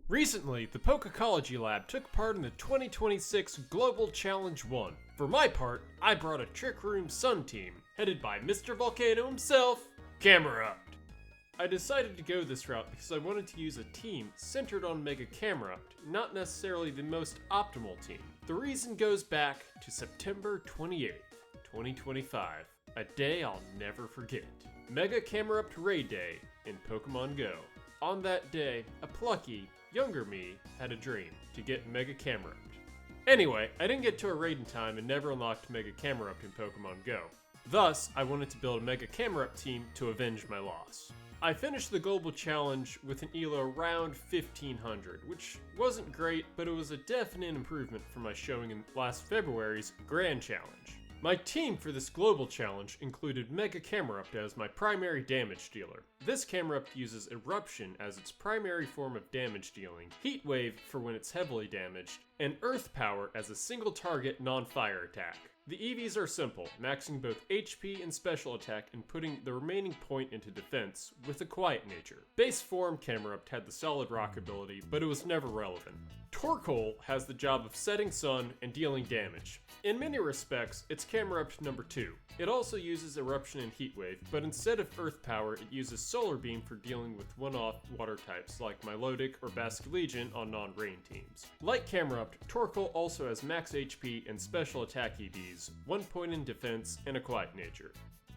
Recently, the Pokecology Lab took part in the 2026 Global Challenge 1. For my part, I brought a Trick Room Sun team, headed by Mr. Volcano himself, Camerupt. I decided to go this route because I wanted to use a team centered on Mega Camerupt, not necessarily the most optimal team. The reason goes back to September 28th, 2025, a day I'll never forget. Mega Camerupt Raid Day in Pokemon Go. On that day, a plucky, younger me had a dream to get Mega Camerupt. Anyway, I didn't get to a raid in time and never unlocked Mega Camerupt in Pokemon Go. Thus, I wanted to build a Mega Camerupt team to avenge my loss. I finished the global challenge with an elo around 1500, which wasn't great, but it was a definite improvement from my showing in last February's Grand Challenge. My team for this global challenge included Mega Camerupt as my primary damage dealer. This Camerupt uses Eruption as its primary form of damage dealing, Heat Wave for when it's heavily damaged, and Earth Power as a single target non-fire attack. The EVs are simple, maxing both HP and special attack and putting the remaining point into defense with a quiet nature. Base form Camerupt had the solid rock ability, but it was never relevant. Torkoal has the job of setting sun and dealing damage. In many respects, it's Camerupt number 2. It also uses Eruption and Heat Wave, but instead of Earth Power, it uses Solar Beam for dealing with one-off water types like Milotic or Basculegion on non-rain teams. Like Camerupt, Torkoal also has max HP and special attack EVs, 1 point in defense, and a quiet nature.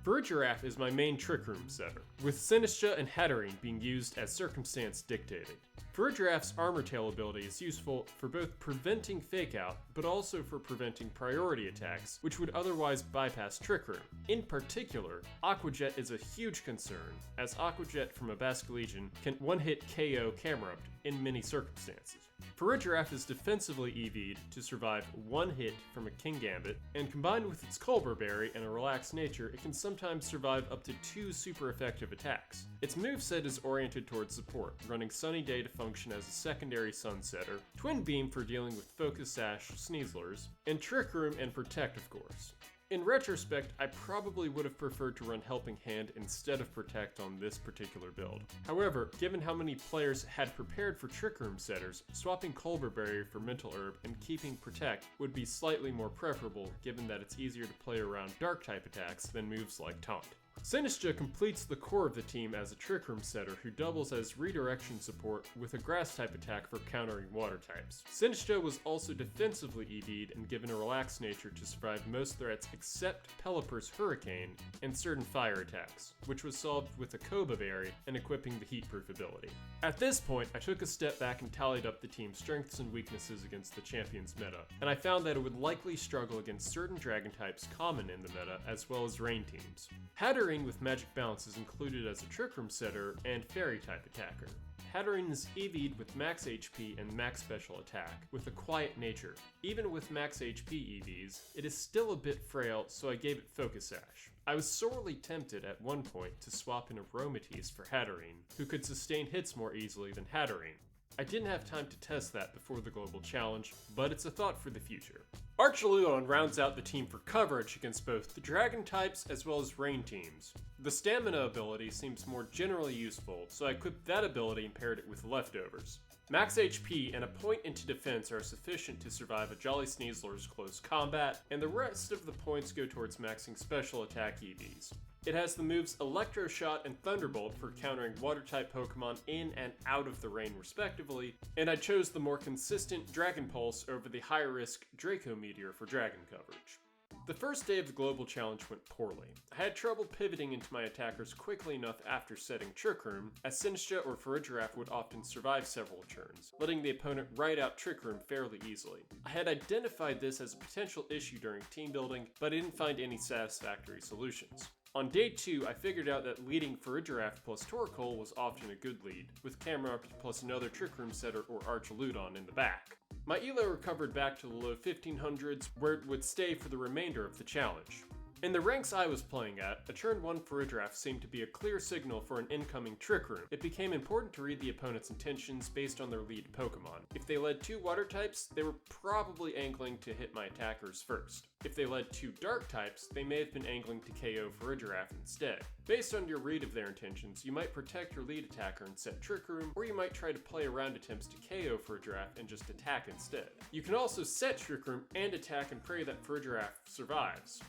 Farigiraf is my main Trick Room setter, with Sinistcha and Hatterene being used as circumstance dictated. Farigiraf's Armor Tail ability is useful for both preventing Fake Out, but also for preventing priority attacks, which would otherwise bypass Trick Room. In particular, Aqua Jet is a huge concern, as Aqua Jet from a Basculegion can one-hit KO Camerupt in many circumstances. Farigiraf is defensively EV'd to survive one hit from a Kingambit, and combined with its Culber Berry and a relaxed nature, it can sometimes survive up to 2 super effective attacks. Its moveset is oriented towards support, running Sunny Day to function as a secondary Sunsetter, Twin Beam for dealing with Focus Sash Sneaslers, and Trick Room and Protect, of course. In retrospect, I probably would have preferred to run Helping Hand instead of Protect on this particular build. However, given how many players had prepared for Trick Room setters, swapping Culber Berry for Mental Herb and keeping Protect would be slightly more preferable given that it's easier to play around Dark-type attacks than moves like Taunt. Sinistcha completes the core of the team as a Trick Room setter who doubles as redirection support with a Grass-type attack for countering water types. Sinistcha was also defensively EV'd and given a relaxed nature to survive most threats except Pelipper's Hurricane and certain fire attacks, which was solved with a Koba Berry and equipping the Heatproof ability. At this point, I took a step back and tallied up the team's strengths and weaknesses against the champion's meta, and I found that it would likely struggle against certain dragon types common in the meta as well as rain teams. Hatterene with Magic Bounce is included as a Trick Room setter and Fairy-type attacker. Hatterene is EV'd with max HP and max special attack, with a quiet nature. Even with max HP EVs, it is still a bit frail, so I gave it Focus Sash. I was sorely tempted at one point to swap in Aromatisse for Hatterene, who could sustain hits more easily than Hatterene. I didn't have time to test that before the global challenge, but it's a thought for the future. Archaludon rounds out the team for coverage against both the dragon types as well as rain teams. The stamina ability seems more generally useful, so I equipped that ability and paired it with leftovers. Max HP and a point into defense are sufficient to survive a Jolly Sneasler's close combat, and the rest of the points go towards maxing special attack EVs. It has the moves Electro Shot and Thunderbolt for countering water-type Pokemon in and out of the rain respectively, and I chose the more consistent Dragon Pulse over the higher-risk Draco Meteor for dragon coverage. The first day of the global challenge went poorly. I had trouble pivoting into my attackers quickly enough after setting Trick Room, as Sinistcha or Farigiraf would often survive several turns, letting the opponent ride out Trick Room fairly easily. I had identified this as a potential issue during team building, but I didn't find any satisfactory solutions. On day 2, I figured out that leading Farigiraf plus Torkoal was often a good lead, with Camerupt plus another Trick Room setter or Archaludon in the back. My elo recovered back to the low 1500s, where it would stay for the remainder of the challenge. In the ranks I was playing at, a turn 1 Furidraft seemed to be a clear signal for an incoming Trick Room. It became important to read the opponent's intentions based on their lead Pokemon. If they led 2 water types, they were probably angling to hit my attackers first. If they led 2 dark types, they may have been angling to KO Furidraft instead. Based on your read of their intentions, you might protect your lead attacker and set Trick Room, or you might try to play around attempts to KO Furidraft and just attack instead. You can also set Trick Room and attack and pray that Furidraft survives.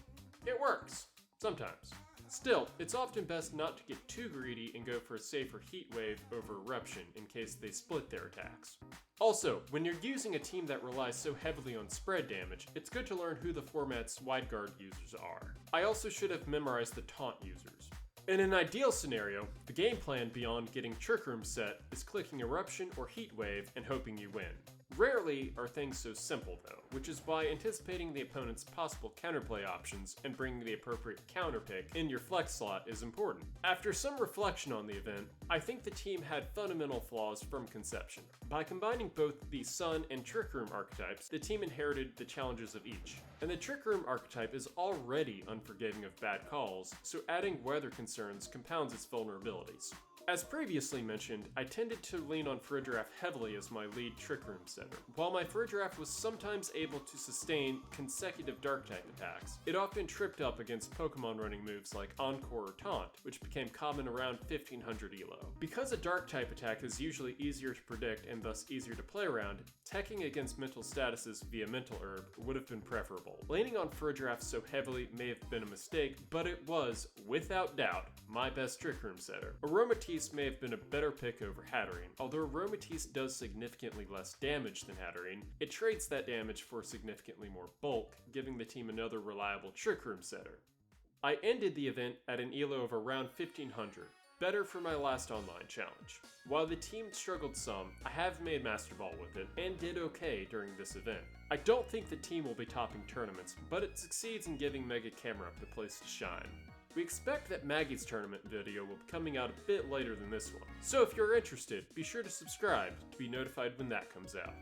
It works. Sometimes. Still, it's often best not to get too greedy and go for a safer Heat Wave over Eruption in case they split their attacks. Also, when you're using a team that relies so heavily on spread damage, it's good to learn who the format's wide guard users are. I also should have memorized the taunt users. In an ideal scenario, the game plan beyond getting Trick Room set is clicking Eruption or Heat Wave and hoping you win. Rarely are things so simple though, which is why anticipating the opponent's possible counterplay options and bringing the appropriate counter pick in your flex slot is important. After some reflection on the event, I think the team had fundamental flaws from conception. By combining both the Sun and Trick Room archetypes, the team inherited the challenges of each. And the Trick Room archetype is already unforgiving of bad calls, so adding weather concerns compounds its vulnerabilities. As previously mentioned, I tended to lean on Furidraft heavily as my lead Trick Room setter. While my Furidraft was sometimes able to sustain consecutive Dark-type attacks, it often tripped up against Pokemon running moves like Encore or Taunt, which became common around 1500 ELO. Because a Dark-type attack is usually easier to predict and thus easier to play around, teching against mental statuses via Mental Herb would have been preferable. Leaning on Furidraft so heavily may have been a mistake, but it was, without doubt, my best Trick Room setter. Aromatisse may have been a better pick over Hatterene. Although Aromatisse does significantly less damage than Hatterene, it trades that damage for significantly more bulk, giving the team another reliable Trick Room setter. I ended the event at an ELO of around 1500, better for my last online challenge. While the team struggled some, I have made Master Ball with it, and did okay during this event. I don't think the team will be topping tournaments, but it succeeds in giving Mega Camerupt a place to shine. We expect that Maggie's tournament video will be coming out a bit later than this one, so if you're interested, be sure to subscribe to be notified when that comes out.